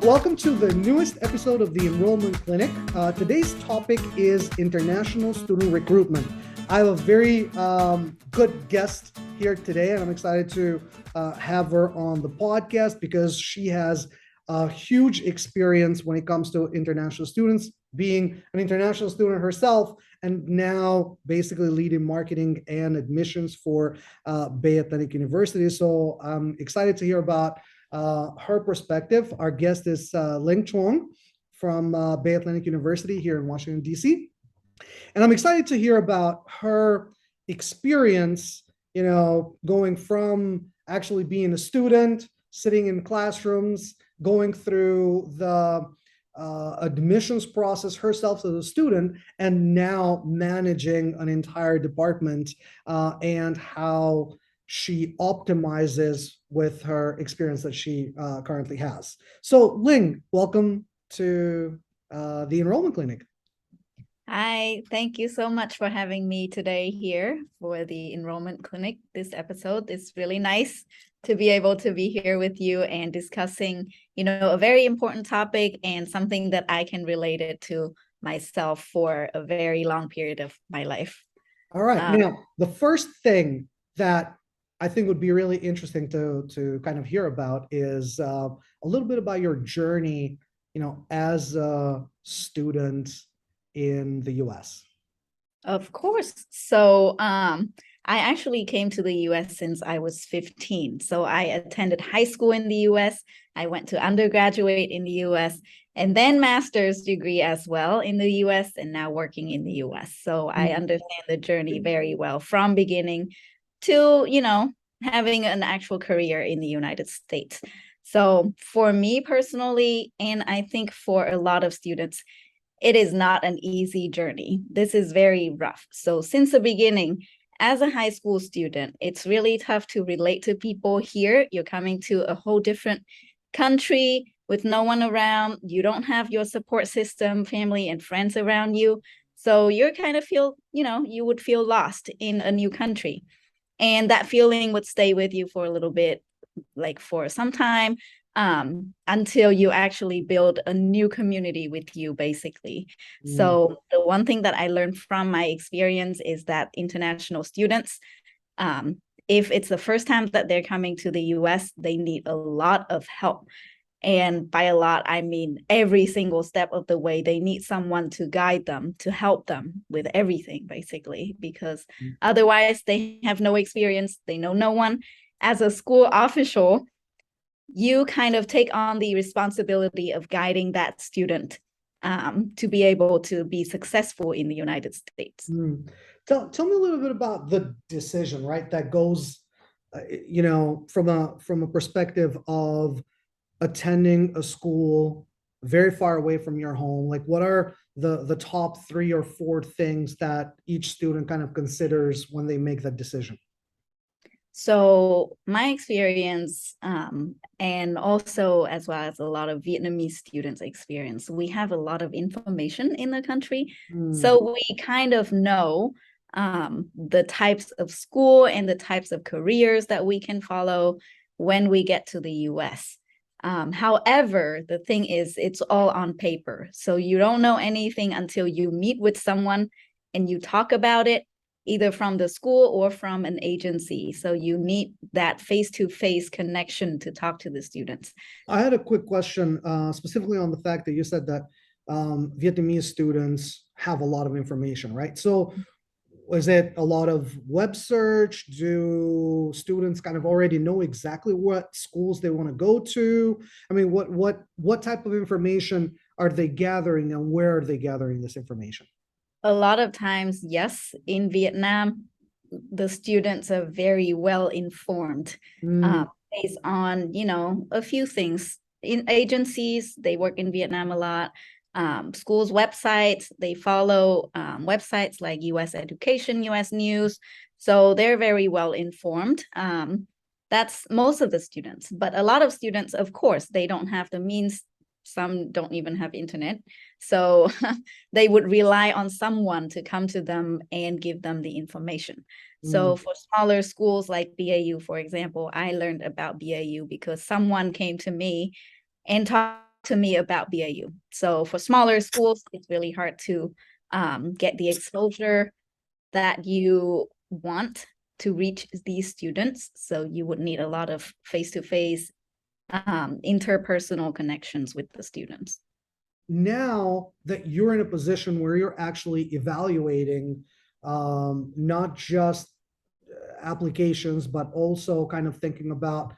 welcome to the newest episode of the Enrollment Clinic. Today's topic is international student recruitment. I have a very good guest here today, and I'm excited to have her on the podcast because she has a huge experience when it comes to international students, being an international student herself, and now basically leading marketing and admissions for Bay Atlantic University. So I'm excited to hear about her perspective. Our guest is Linh Truong from Bay Atlantic University here in Washington, D.C. And I'm excited to hear about her experience, going from actually being a student, sitting in classrooms, going through the admissions process herself as a student, and now managing an entire department and how she optimizes with her experience that she currently has. So, Linh, welcome to the Enrollment Clinic. Hi, thank you so much for having me today here for the Enrollment Clinic. This episode is really nice to be able to be here with you and discussing, a very important topic and something that I can relate it to myself for a very long period of my life. All right. Now, the first thing that I think would be really interesting to kind of hear about is a little bit about your journey, as a student in the US. Of course. So I actually came to the US since I was 15. So I attended high school in the US. I went to undergraduate in the US and then master's degree as well in the US and now working in the US. So I understand the journey very well from beginning to, having an actual career in the United States. So for me personally, and I think for a lot of students, it is not an easy journey. This is very rough. So since the beginning, as a high school student, it's really tough to relate to people here. You're coming to a whole different country with no one around. You don't have your support system, family and friends around you. So you're kind of feel, you would feel lost in a new country. And that feeling would stay with you for a little bit, like for some time, until you actually build a new community with you, basically. So the one thing that I learned from my experience is that international students, if it's the first time that they're coming to the US, they need a lot of help. And by a lot, I mean every single step of the way, they need someone to guide them, to help them with everything, basically, because otherwise they have no experience, they know no one. As a school official, you kind of take on the responsibility of guiding that student to be able to be successful in the United States. Tell me a little bit about the decision, right? That goes, from a perspective of attending a school very far away from your home. Like, what are the top 3 or 4 things that each student kind of considers when they make that decision? So my experience, and also as well as a lot of Vietnamese students' experience, we have a lot of information in the country. So we kind of know the types of school and the types of careers that we can follow when we get to the US. However, the thing is, it's all on paper. So you don't know anything until you meet with someone and you talk about it, either from the school or from an agency. So you need that face-to-face connection to talk to the students. I had a quick question, specifically on the fact that you said that Vietnamese students have a lot of information, right? So is it a lot of web search? Do students kind of already know exactly what schools they want to go to? I mean, what type of information are they gathering, and where are they gathering this information? A lot of times, yes, in Vietnam, the students are very well informed based on, a few things. In agencies, they work in Vietnam a lot. Schools' websites, they follow websites like US Education, US News. So they're very well informed. That's most of the students. But a lot of students, of course, they don't have the means. Some don't even have internet. So they would rely on someone to come to them and give them the information. So for smaller schools like BAU, for example, I learned about BAU because someone came to me and talked to me about BAU. So for smaller schools, it's really hard to get the exposure that you want to reach these students. So you would need a lot of face-to-face interpersonal connections with the students. Now that you're in a position where you're actually evaluating not just applications, but also kind of thinking about,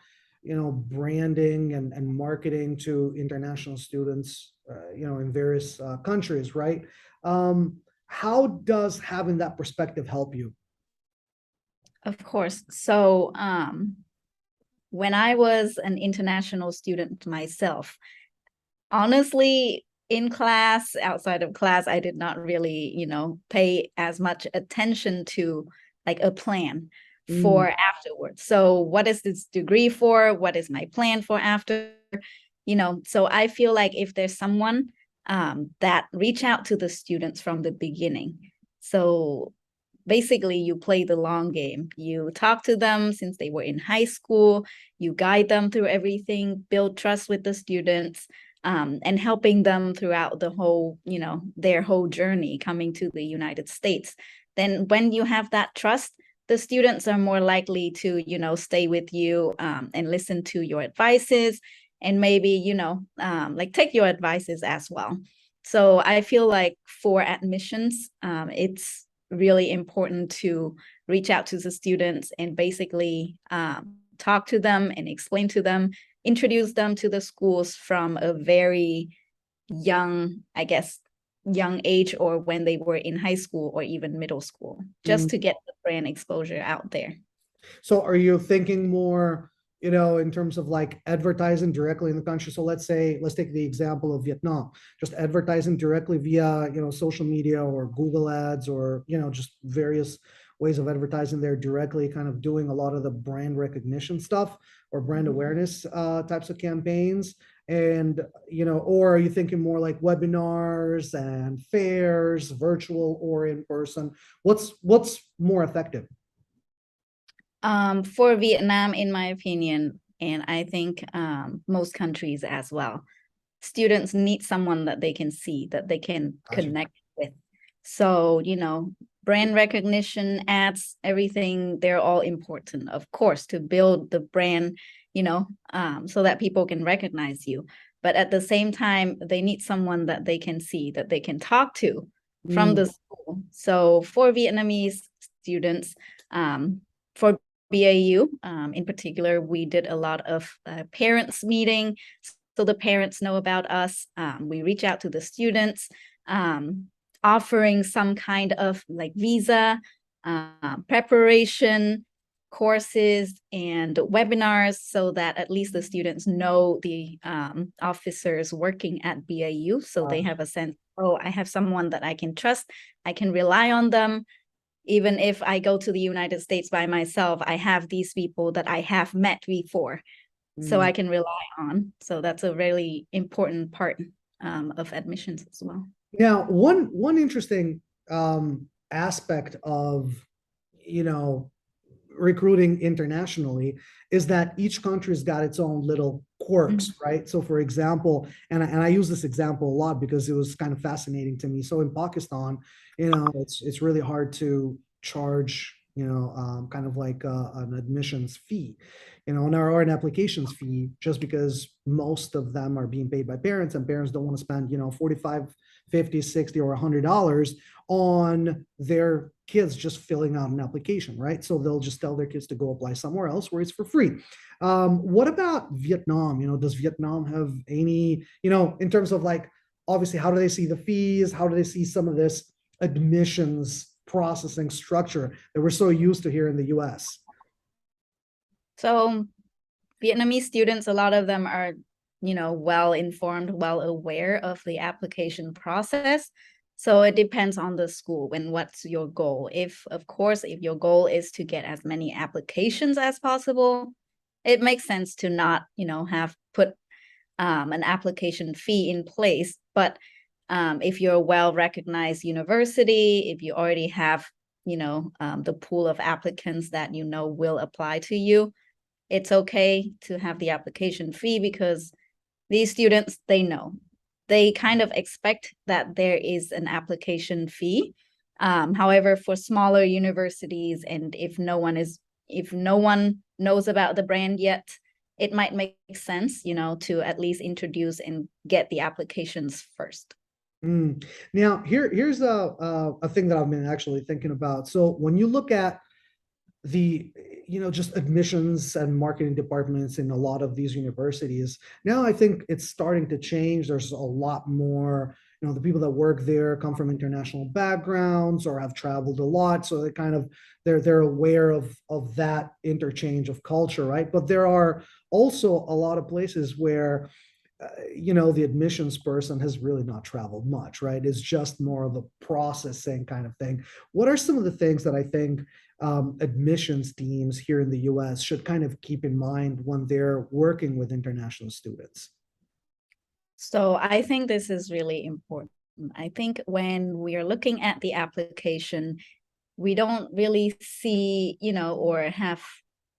branding and marketing to international students, in various countries, right? How does having that perspective help you? Of course. So when I was an international student myself, honestly, in class, outside of class, I did not really, pay as much attention to like a plan for afterwards. So what is this degree for? What is my plan for after? So I feel like if there's someone that reach out to the students from the beginning. So basically you play the long game. You talk to them since they were in high school, you guide them through everything, build trust with the students, and helping them throughout the whole, their whole journey coming to the United States. Then when you have that trust, the students are more likely to, stay with you and listen to your advices and maybe, like take your advices as well. So I feel like for admissions, it's really important to reach out to the students and basically talk to them and explain to them, introduce them to the schools from a very young, I guess, young age, or when they were in high school or even middle school, just to get the brand exposure out there. So are you thinking more, in terms of like advertising directly in the country? So let's take the example of Vietnam, just advertising directly via, social media or Google ads, or, just various ways of advertising there directly, kind of doing a lot of the brand recognition stuff or brand awareness types of campaigns. And, or are you thinking more like webinars and fairs, virtual or in person? What's more effective? For Vietnam, in my opinion, and I think most countries as well, students need someone that they can see, that they can Gotcha. connect with. So, brand recognition, ads, everything, they're all important, of course, to build the brand, so that people can recognize you. But at the same time, they need someone that they can see, that they can talk to from the school. So for Vietnamese students, for BAU in particular, we did a lot of parents meeting. So the parents know about us. We reach out to the students, offering some kind of like visa preparation courses and webinars, so that at least the students know the officers working at BAU. So they have a sense, oh, I have someone that I can trust. I can rely on them. Even if I go to the United States by myself, I have these people that I have met before, so I can rely on. So that's a really important part of admissions as well. Now, one interesting aspect of, recruiting internationally is that each country's got its own little quirks, right? So for example, and I use this example a lot because it was kind of fascinating to me. So in Pakistan, it's really hard to charge, kind of like an admissions fee, or an applications fee, just because most of them are being paid by parents, and parents don't want to spend, 45, 50, 60, or $100 on their kids just filling out an application, right? So they'll just tell their kids to go apply somewhere else where it's for free. What about Vietnam? Does Vietnam have any, in terms of like, obviously, how do they see the fees? How do they see some of this admissions processing structure that we're so used to here in the US? So Vietnamese students, a lot of them are, well informed, well aware of the application process. So it depends on the school and what's your goal. If, of course, if your goal is to get as many applications as possible, it makes sense to not, have put an application fee in place. But if you're a well-recognized university, if you already have, the pool of applicants that will apply to you, it's okay to have the application fee, because these students, they know. They kind of expect that there is an application fee. However, for smaller universities, and if no one knows about the brand yet, it might make sense, to at least introduce and get the applications first. Now, here's a thing that I've been actually thinking about. So when you look at the just admissions and marketing departments in a lot of these universities, now I think it's starting to change. There's a lot more, the people that work there come from international backgrounds or have traveled a lot, so they're aware of that interchange of culture, right? But there are also a lot of places where the admissions person has really not traveled much, right? It's just more of a processing kind of thing. What are some of the things that I think admissions teams here in the US should kind of keep in mind when they're working with international students? So I think this is really important. I think when we are looking at the application, we don't really see, or have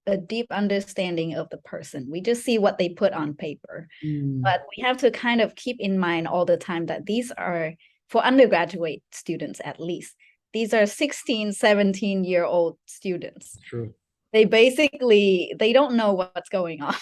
a deep understanding of the person. We just see what they put on paper. But we have to kind of keep in mind all the time that these are, for undergraduate students at least, these are 16, 17-year-old students. True. They don't know what's going on.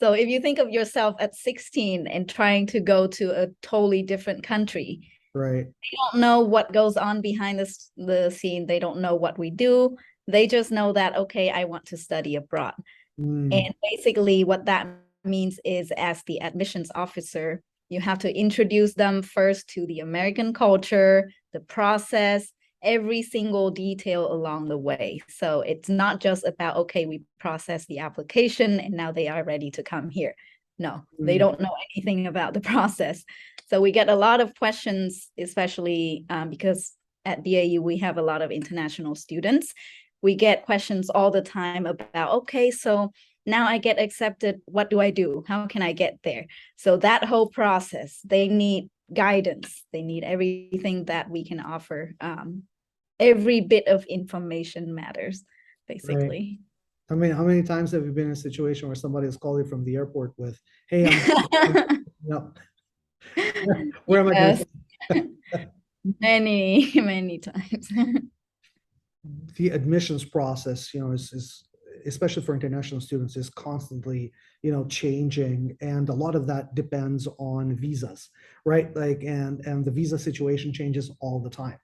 So if you think of yourself at 16 and trying to go to a totally different country, right, they don't know what goes on behind the scene. They don't know what we do. They just know that, okay, I want to study abroad. And basically what that means is, as the admissions officer, you have to introduce them first to the American culture, the process, every single detail along the way. So it's not just about, okay, we process the application and now they are ready to come here. No, they don't know anything about the process. So we get a lot of questions, especially because at BAU, we have a lot of international students. We get questions all the time about, okay, so now I get accepted, what do I do? How can I get there? So that whole process, they need guidance. They need everything that we can offer. Every bit of information matters, basically. Right. I mean, how many times have you been in a situation where somebody has called you from the airport with, "Hey, where am I going to?" Many times. The admissions process, is especially for international students, is constantly, changing, and a lot of that depends on visas, right? Like, and the visa situation changes all the time.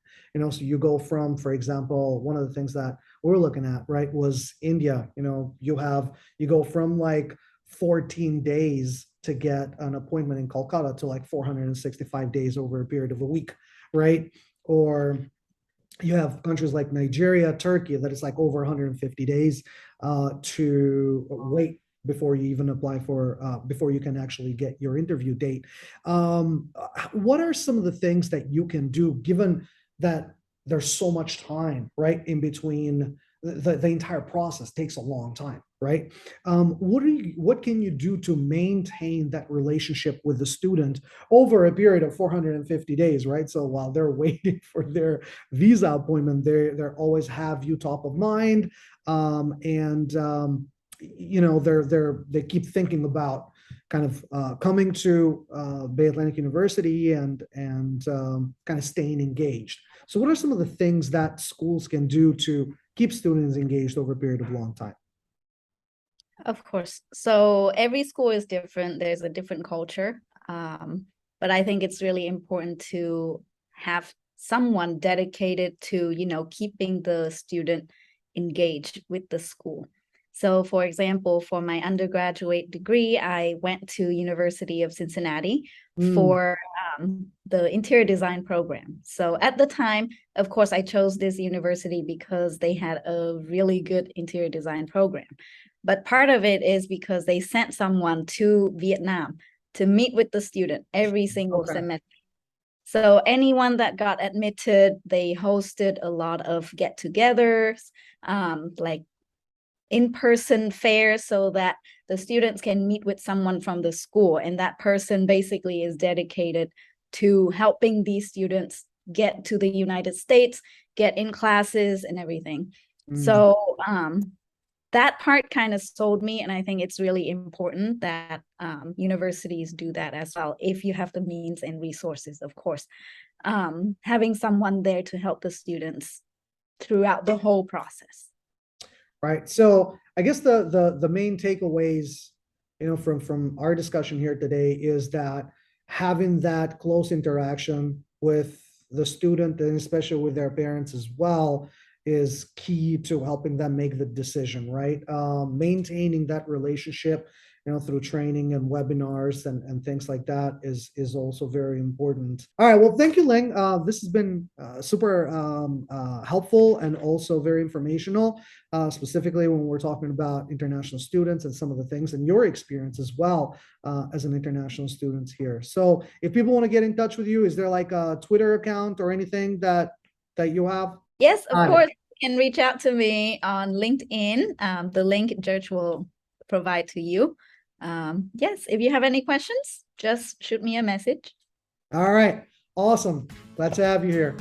So you go from, for example, one of the things that we're looking at, right, was India. You go from like 14 days to get an appointment in Kolkata to like 465 days over a period of a week, right? Or you have countries like Nigeria, Turkey, that it's like over 150 days to wait before you even apply before you can actually get your interview date. What are some of the things that you can do, given that there's so much time, right, in between? The entire process takes a long time, right? What can you do to maintain that relationship with the student over a period of 450 days, right? So while they're waiting for their visa appointment, they're always have you top of mind, and they keep thinking about kind of coming to Bay Atlantic University and kind of staying engaged. So what are some of the things that schools can do to keep students engaged over a period of long time? Of course. So every school is different. There's a different culture. But I think it's really important to have someone dedicated to, keeping the student engaged with the school. So for example, for my undergraduate degree, I went to University of Cincinnati for the interior design program. So at the time, of course, I chose this university because they had a really good interior design program. But part of it is because they sent someone to Vietnam to meet with the student every single semester. So anyone that got admitted, they hosted a lot of get-togethers, like in-person fairs, so that the students can meet with someone from the school. And that person basically is dedicated to helping these students get to the United States, get in classes and everything. So that part kind of sold me. And I think it's really important that universities do that as well, if you have the means and resources, of course. Having someone there to help the students throughout the whole process. Right. So I guess the main takeaways, from our discussion here today is that having that close interaction with the student and especially with their parents as well is key to helping them make the decision, right? Maintaining that relationship, through training and webinars and things like that is also very important. All right. Well, thank you, Ling. This has been super helpful and also very informational, specifically when we're talking about international students and some of the things and your experience as well as an international student here. So if people want to get in touch with you, is there like a Twitter account or anything that you have? Yes, of course. You can reach out to me on LinkedIn. The link George will provide to you. Yes, if you have any questions, just shoot me a message. All right. Awesome. Glad to have you here.